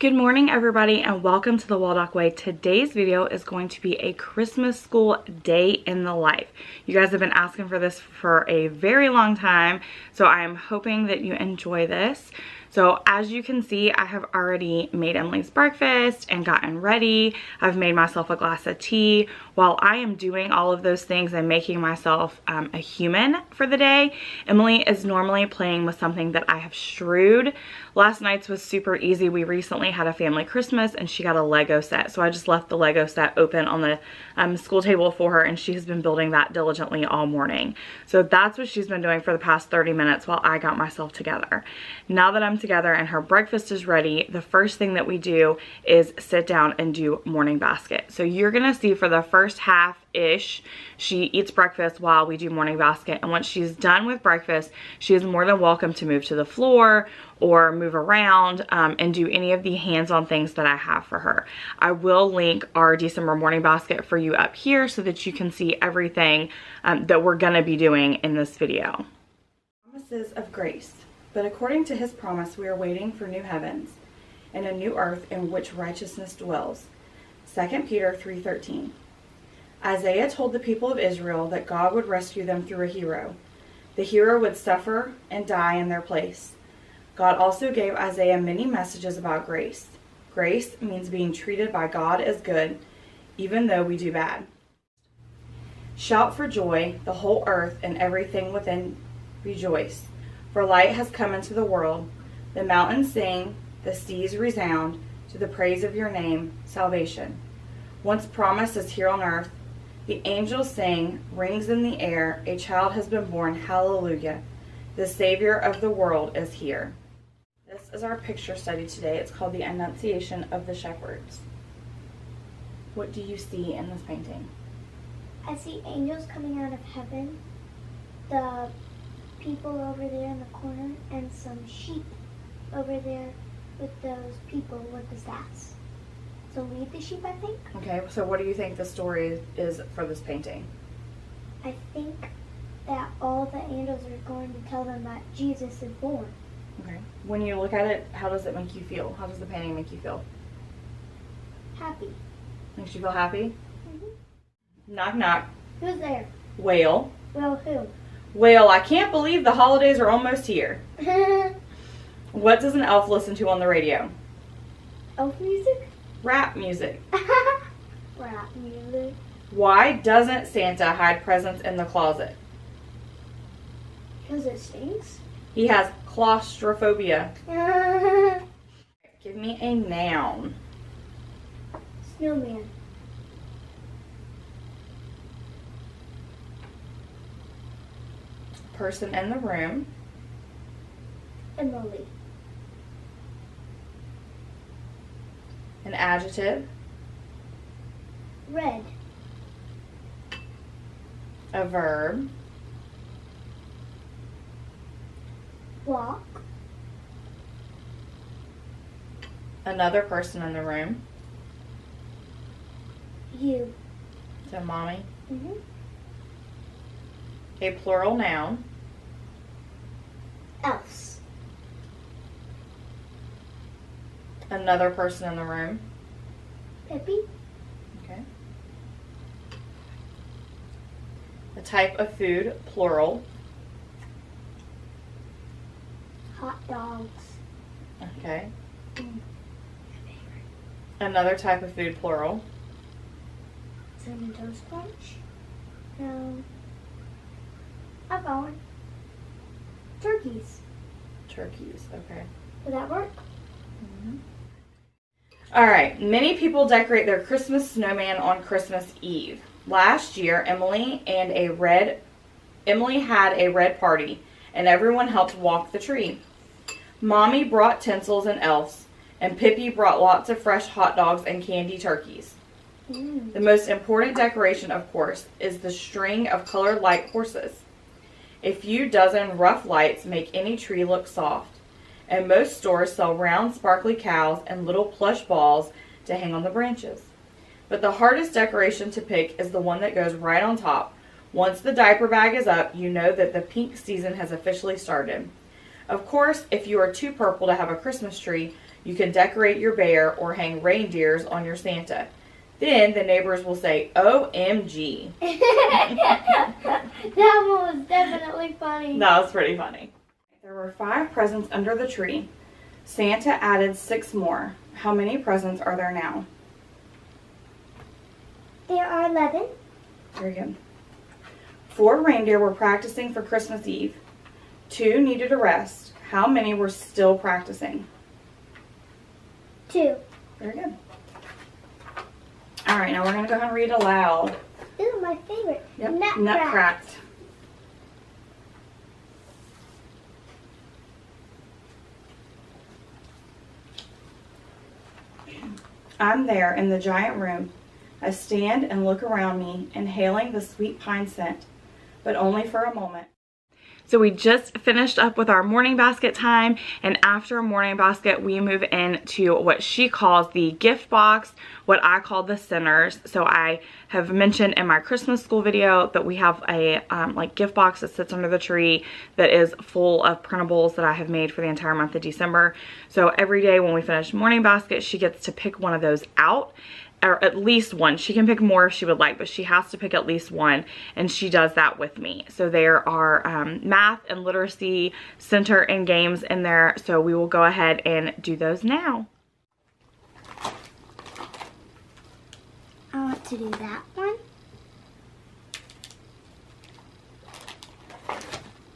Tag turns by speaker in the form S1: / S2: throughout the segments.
S1: Good morning, everybody, and welcome to the Waldock Way. Today's video is going to be a Christmas school day in the life. You guys have been asking for this for a very long time, so I am hoping that you enjoy this. So as you can see, I have already made Emily's breakfast and gotten ready. I've made myself a glass of tea. While I am doing all of those things and making myself a human for the day, Emily is normally playing with something that I have strewed. Last night's was super easy. We recently had a family Christmas and she got a Lego set. So I just left the Lego set open on the school table for her, and she has been building that diligently all morning. So that's what she's been doing for the past 30 minutes while I got myself together. Now that I'm together and her breakfast is ready, the first thing that we do is sit down and do morning basket. So you're gonna see for the first half-ish, she eats breakfast while we do morning basket, and once she's done with breakfast, she is more than welcome to move to the floor or move around and do any of the hands-on things that I have for her. I will link our December morning basket for you up here so that you can see everything that we're gonna be doing in this video. Promises of grace. But according to his promise, we are waiting for new heavens and a new earth in which righteousness dwells. 2 Peter 3:13. Isaiah told the people of Israel that God would rescue them through a hero. The hero would suffer and die in their place. God also gave Isaiah many messages about grace. Grace means being treated by God as good, even though we do bad. Shout for joy, the whole earth and everything within rejoice. For light has come into the world. The mountains sing, the seas resound, to the praise of your name, salvation. Once promised is here on earth. The angels sing, rings in the air, a child has been born, hallelujah. The Savior of the world is here. This is our picture study today. It's called The Annunciation of the Shepherds. What do you see in this painting?
S2: I see angels coming out of heaven, the people over there in the corner, and some sheep over there with those people with the staffs. So lead the sheep, I think.
S1: Okay, so what do you think the story is for this painting?
S2: I think that all the angels are going to tell them that Jesus is born.
S1: Okay. When you look at it, how does it make you feel? How does the painting make you feel?
S2: Happy.
S1: Makes you feel happy?
S2: Mm-hmm.
S1: Knock, knock.
S2: Who's there?
S1: Whale.
S2: Well, who?
S1: Well, I can't believe the holidays are almost here. What does an elf listen to on the radio?
S2: Elf music?
S1: Rap music.
S2: Rap music.
S1: Why doesn't Santa hide presents in the closet?
S2: Because it stinks?
S1: He has claustrophobia. Give me a noun.
S2: Snowman.
S1: Person in the room.
S2: Emily.
S1: An adjective.
S2: Red.
S1: A verb.
S2: Walk.
S1: Another person in the room.
S2: You.
S1: So mommy.
S2: Mm-hmm.
S1: A plural noun.
S2: Else.
S1: Another person in the room.
S2: Pippi.
S1: Okay. A type of food, plural.
S2: Hot dogs.
S1: Okay.
S2: Mm.
S1: Another type of food, plural.
S2: Cinnamon Toast Crunch. No. I found one. Turkeys.
S1: Turkeys, okay.
S2: Would that work?
S1: Mm-hmm. All right, many people decorate their Christmas snowman on Christmas Eve. Last year, Emily had a red party, and everyone helped walk the tree. Mommy brought tinsels and elves, and Pippi brought lots of fresh hot dogs and candy turkeys.
S2: Mm.
S1: The most important decoration, of course, is the string of colored light horses. A few dozen rough lights make any tree look soft, and most stores sell round sparkly cows and little plush balls to hang on the branches. But the hardest decoration to pick is the one that goes right on top. Once the diaper bag is up, you know that the pink season has officially started. Of course, if you are too purple to have a Christmas tree, You can decorate your bear or hang reindeers on your Santa. Then the neighbors will say, OMG.
S2: That one was definitely funny.
S1: That was pretty funny. There were 5 presents under the tree. Santa added 6 more. How many presents are there now?
S2: There are 11.
S1: Very good. 4 reindeer were practicing for Christmas Eve. 2 needed a rest. How many were still practicing?
S2: 2.
S1: Very good. All right, now we're going to go ahead and read aloud.
S2: Ooh, my favorite.
S1: Yep.
S2: Nutcracked.
S1: I'm there in the giant room. I stand and look around me, inhaling the sweet pine scent, but only for a moment. So we just finished up with our morning basket time, and after a morning basket, we move into what she calls the gift box, what I call the centers. So I have mentioned in my Christmas school video that we have a like gift box that sits under the tree that is full of printables that I have made for the entire month of December. So every day when we finish morning basket, she gets to pick one of those out. Or at least one. She can pick more if she would like, but she has to pick at least one, and she does that with me. So there are math and literacy center and games in there, so we will go ahead and do those now.
S2: I want to do that one.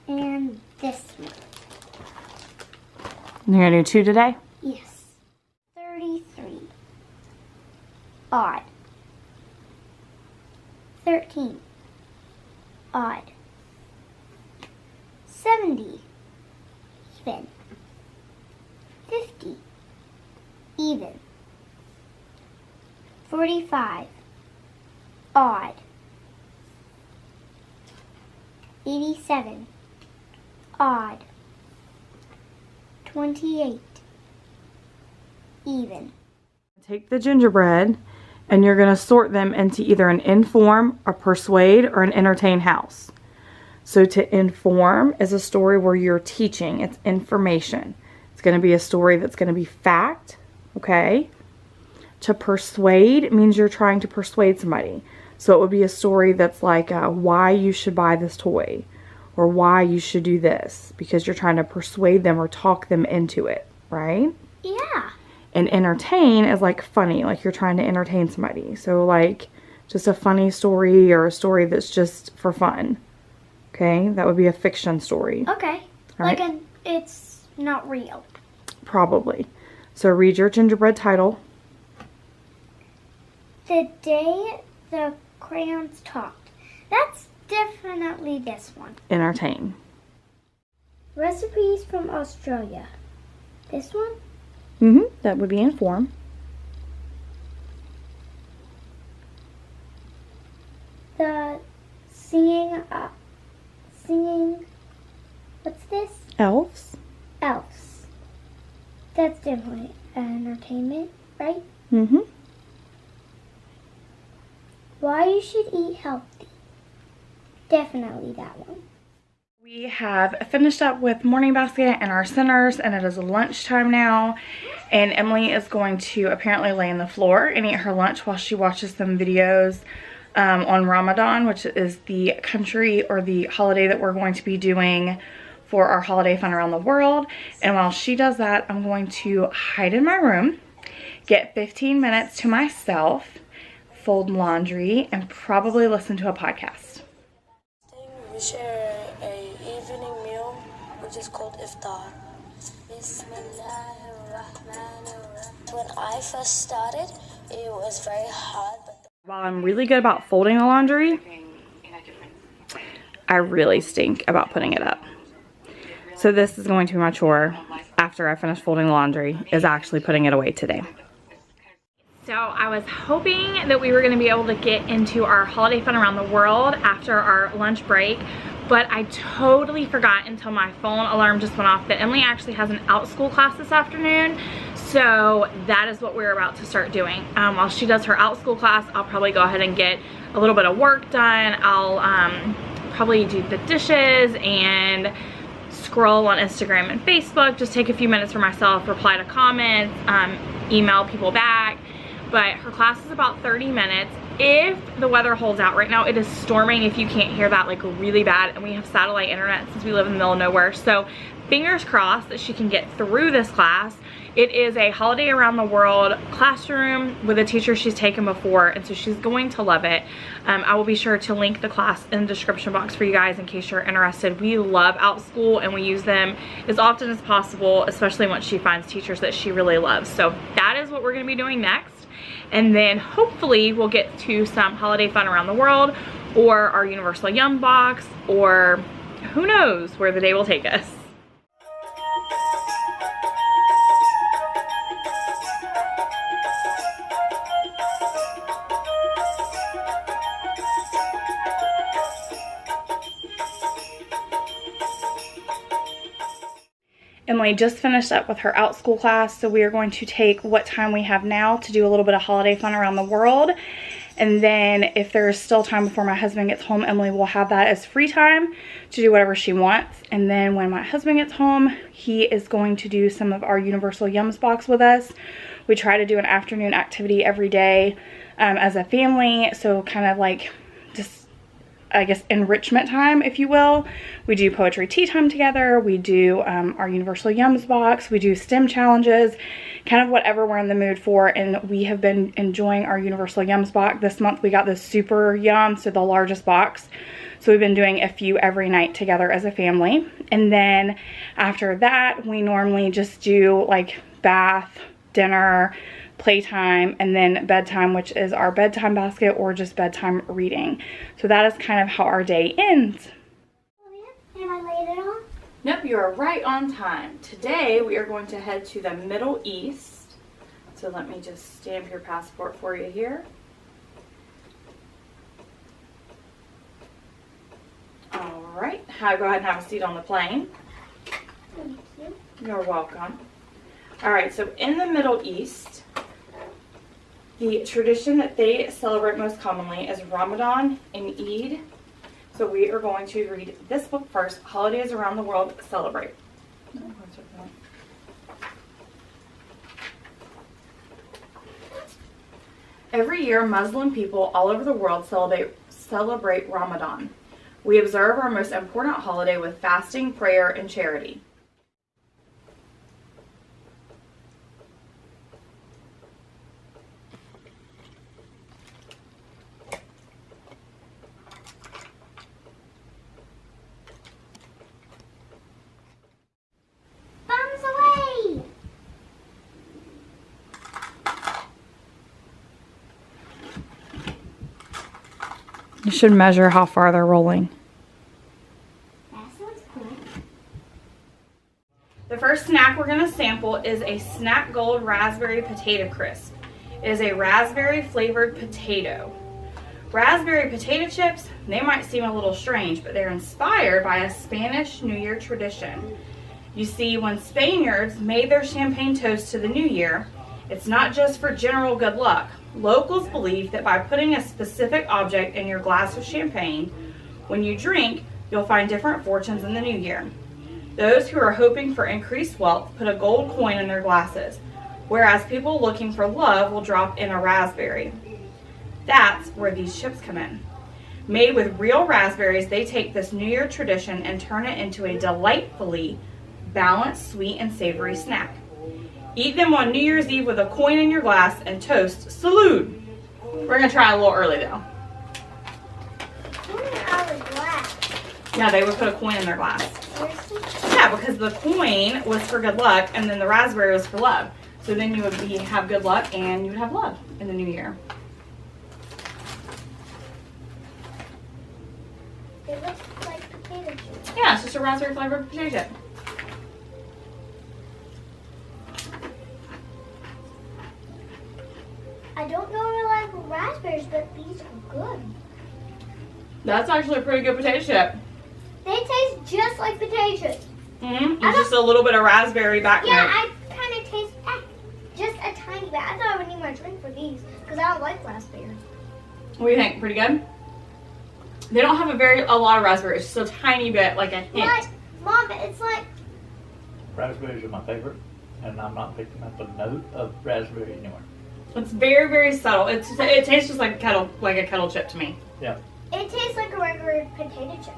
S2: And this one.
S1: You're gonna do 2 today?
S2: Yes. 33. Odd. 13. Odd. 70. Even. 50. Even. 45. Odd. 87. Odd. 28. Even.
S1: Take the gingerbread and you're going to sort them into either an inform, a persuade, or an entertain house. So to inform is a story where you're teaching. It's information. It's going to be a story that's going to be fact, okay? To persuade means you're trying to persuade somebody. So it would be a story that's like why you should buy this toy or why you should do this, because you're trying to persuade them or talk them into it, right?
S2: Yeah.
S1: And entertain is like funny, like you're trying to entertain somebody. So like just a funny story or a story that's just for fun. Okay, that would be a fiction story.
S2: Okay.
S1: Right?
S2: Like it's not real.
S1: Probably. So read your gingerbread title.
S2: The Day the Crayons Talked. That's definitely this one.
S1: Entertain.
S2: Recipes from Australia. This one?
S1: That would be inform.
S2: The singing, what's this?
S1: Elves.
S2: Elves. That's definitely entertainment, right? Why you should eat healthy. Definitely that one.
S1: We have finished up with morning basket and our centers, and it is lunchtime now, and Emily is going to apparently lay on the floor and eat her lunch while she watches some videos on Ramadan, which is the country or the holiday that we're going to be doing for our holiday fun around the world. And while she does that, I'm going to hide in my room, get 15 minutes to myself, fold laundry, and probably listen to a podcast.
S3: We share a evening meal, which is called iftar. When I first started, it was very hard.
S1: While I'm really good about folding the laundry, I really stink about putting it up. So this is going to be my chore after I finish folding the laundry, is actually putting it away today. So I was hoping that we were going to be able to get into our holiday fun around the world after our lunch break, but I totally forgot until my phone alarm just went off that Emily actually has an Outschool class this afternoon. So that is what we're about to start doing. While she does her Outschool class, I'll probably go ahead and get a little bit of work done. I'll probably do the dishes and scroll on Instagram and Facebook, just take a few minutes for myself, reply to comments, email people back. But her class is about 30 minutes. If the weather holds out. Right now it is storming, if you can't hear that, like really bad, and we have satellite internet since we live in the middle of nowhere, so fingers crossed that she can get through this class. It is a holiday around the world classroom with a teacher she's taken before, and so she's going to love it. I will be sure to link the class in the description box for you guys in case you're interested. We love Outschool and we use them as often as possible, especially once she finds teachers that she really loves. So that is what we're going to be doing next. And then hopefully we'll get to some holiday fun around the world, or our Universal Yum box, or who knows where the day will take us. Emily just finished up with her Outschool class, so we are going to take what time we have now to do a little bit of holiday fun around the world. And then if there's still time before my husband gets home, Emily will have that as free time to do whatever she wants. And then when my husband gets home, he is going to do some of our Universal Yums box with us. We try to do an afternoon activity every day as a family, so kind of like just, I guess, enrichment time, if you will. We do poetry tea time together. We do our Universal Yums box. We do STEM challenges, kind of whatever we're in the mood for. And we have been enjoying our Universal Yums box. This month we got the super yum, so the largest box. So we've been doing a few every night together as a family. And then after that, we normally just do like bath, dinner, playtime, and then bedtime, which is our bedtime basket or just bedtime reading. So that is kind of how our day ends.
S2: Am I laid it on?
S1: Nope, you are right on time. Today we are going to head to the Middle East. So let me just stamp your passport for you here. All right, go ahead and have a seat on the plane.
S2: Thank you.
S1: You're welcome. All right, so in the Middle East, the tradition that they celebrate most commonly is Ramadan and Eid. So we are going to read this book first, Holidays Around the World Celebrate. Every year, Muslim people all over the world celebrate Ramadan. We observe our most important holiday with fasting, prayer, and charity.
S2: Thumbs away!
S1: You should measure how far they're rolling.
S2: That sounds cool.
S1: The first snack we're going to sample is a Snack Gold Raspberry Potato Crisp. It is a raspberry flavored potato. Raspberry potato chips, they might seem a little strange, but they're inspired by a Spanish New Year tradition. You see, when Spaniards made their champagne toast to the New Year, it's not just for general good luck. Locals believe that by putting a specific object in your glass of champagne, when you drink, you'll find different fortunes in the new year. Those who are hoping for increased wealth put a gold coin in their glasses, whereas people looking for love will drop in a raspberry. That's where these chips come in. Made with real raspberries, they take this New Year tradition and turn it into a delightfully balanced, sweet, and savory snack. Eat them on New Year's Eve with a coin in your glass and toast salud. We're going to try a little early though.
S2: Out of glass.
S1: Yeah, they would put a coin in their glass.
S2: Seriously?
S1: Yeah, because the coin was for good luck and then the raspberry was for love. So then you would have good luck and you would have love in the new year.
S2: It looks like potato chips.
S1: Yeah, it's just a raspberry flavored potato chip.
S2: I don't normally like raspberries, but these are good.
S1: That's actually a pretty good potato chip.
S2: They taste just like potato chips.
S1: Mm-hmm. It's just a little bit of raspberry back
S2: Yeah,
S1: note.
S2: I kind of taste just a tiny bit. I thought I would need my drink for these because I don't like raspberries.
S1: What do you think? Pretty good? They don't have a lot of raspberry. It's just a tiny bit, like a hint.
S2: Mom, it's like...
S4: Raspberries are my favorite, and I'm not picking up a note of raspberry anywhere.
S1: It's very, very subtle. It tastes just like a kettle chip to me.
S4: Yeah.
S2: It tastes like a regular potato chip.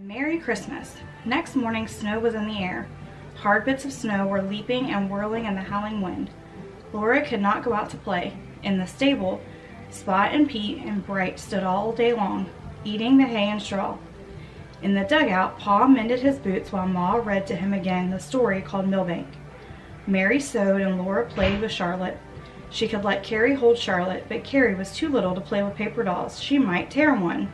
S1: Merry Christmas. Next morning, snow was in the air. Hard bits of snow were leaping and whirling in the howling wind. Laura could not go out to play. In the stable, Spot and Pete and Bright stood all day long, eating the hay and straw. In the dugout, Pa mended his boots while Ma read to him again the story called Millbank. Mary sewed and Laura played with Charlotte. She could let Carrie hold Charlotte, but Carrie was too little to play with paper dolls. She might tear one.